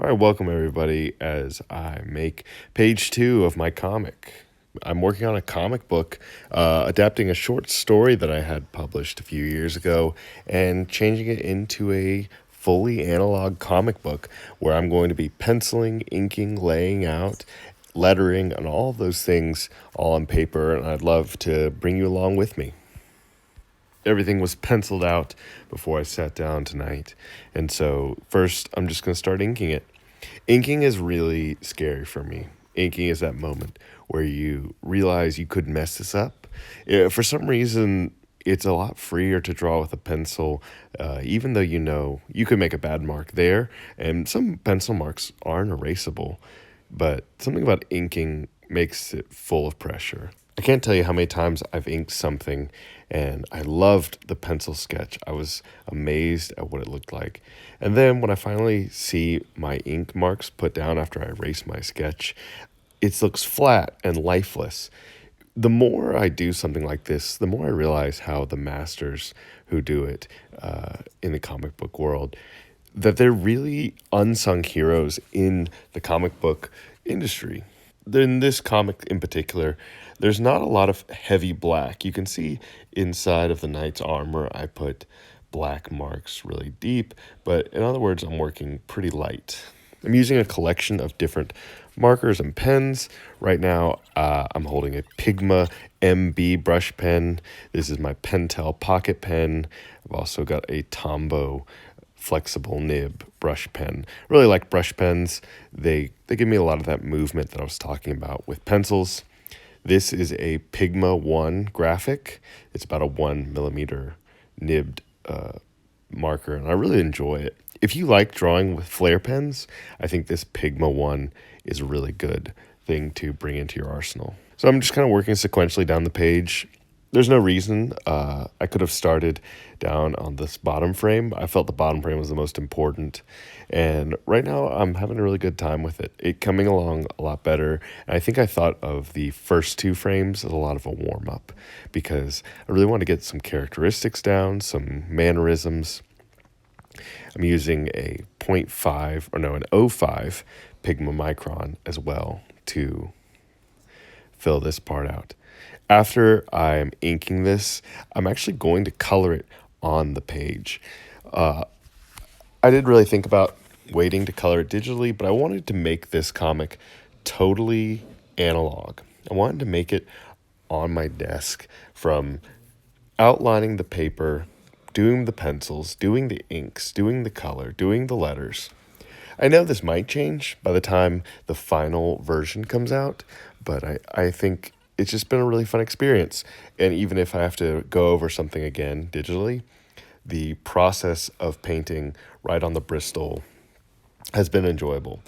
All right, welcome everybody as I make page 2 of my comic. I'm working on a comic book, adapting a short story that I had published a few years ago and changing it into a fully analog comic book where I'm going to be penciling, inking, laying out, lettering, and all those things all on paper. And I'd love to bring you along with me. Everything was penciled out before I sat down tonight. And so, first, I'm just going to start inking it. Inking is really scary for me. Inking is that moment where you realize you could mess this up. For some reason, it's a lot freer to draw with a pencil, even though you know you could make a bad mark there. And some pencil marks aren't erasable, but something about inking makes it full of pressure. I can't tell you how many times I've inked something and I loved the pencil sketch. I was amazed at what it looked like. And then when I finally see my ink marks put down after I erase my sketch, it looks flat and lifeless. The more I do something like this, the more I realize how the masters who do it in the comic book world, that they're really unsung heroes in the comic book industry. In this comic in particular, there's not a lot of heavy black. You can see inside of the knight's armor, I put black marks really deep, but in other words, I'm working pretty light. I'm using a collection of different markers and pens. Right now, I'm holding a Pigma MB brush pen. This is my Pentel pocket pen. I've also got a Tombow flexible nib brush pen. Really like brush pens. They give me a lot of that movement that I was talking about with pencils. This is a Pigma 1 graphic. It's about a 1 millimeter nibbed marker, and I really enjoy it. If you like drawing with flare pens, I think this Pigma 1 is a really good thing to bring into your arsenal. So I'm just kind of working sequentially down the page. There's no reason I could have started down on this bottom frame. I felt the bottom frame was the most important. And right now I'm having a really good time with it. It coming along a lot better. And I think I thought of the first 2 frames as a lot of a warm-up because I really want to get some characteristics down, some mannerisms. I'm using a an .05 Pigma Micron as well to fill this part out. After I'm inking this, I'm actually going to color it on the page. I didn't really think about waiting to color it digitally, but I wanted to make this comic totally analog. I wanted to make it on my desk, from outlining the paper, doing the pencils, doing the inks, doing the color, doing the letters. I know this might change by the time the final version comes out, but I think it's just been a really fun experience. And even if I have to go over something again digitally, the process of painting right on the Bristol has been enjoyable.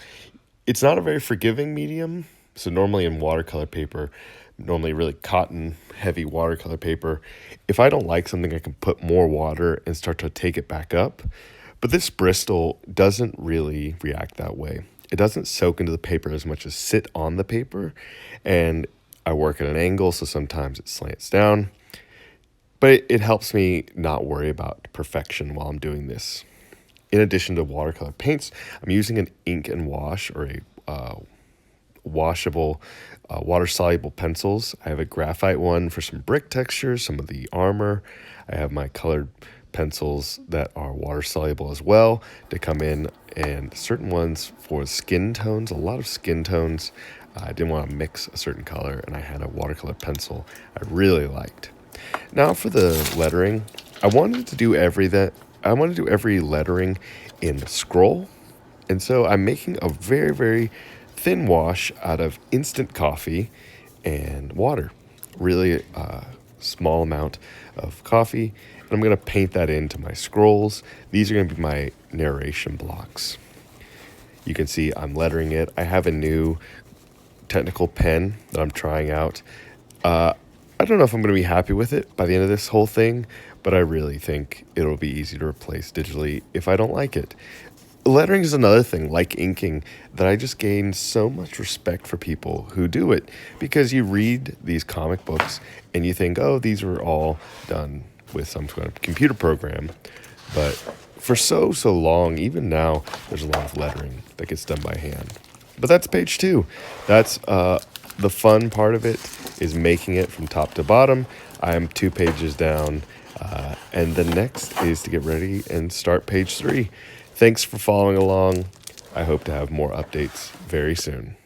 It's not a very forgiving medium. So normally in watercolor paper, normally really cotton heavy watercolor paper, if I don't like something, I can put more water and start to take it back up. But this Bristol doesn't really react that way. It doesn't soak into the paper as much as sit on the paper. And I work at an angle, so sometimes it slants down. But it helps me not worry about perfection while I'm doing this. In addition to watercolor paints, I'm using an ink and wash, or a washable, water-soluble pencils. I have a graphite one for some brick textures, some of the armor. I have my colored pencils that are water-soluble as well to come in, and certain ones for skin tones, a lot of skin tones. I didn't want to mix a certain color, and I had a watercolor pencil I really liked. Now for the lettering, I wanted to do every lettering in scroll, and so I'm making a very, very thin wash out of instant coffee and water. Really small amount of coffee, and I'm going to paint that into my scrolls. These are going to be my narration blocks. You can see I'm lettering it. I have a new technical pen that I'm trying out. I don't know if I'm going to be happy with it by the end of this whole thing, but I really think it'll be easy to replace digitally if I don't like it. Lettering is another thing, like inking, that I just gain so much respect for people who do it, because you read these comic books and you think, oh, these were all done with some kind of computer program. But for so long. Even now, there's a lot of lettering that gets done by hand. But that's page 2. That's the fun part of it is making it from top to bottom. I'm 2 pages down, and the next is to get ready and start page 3. Thanks for following along. I hope to have more updates very soon.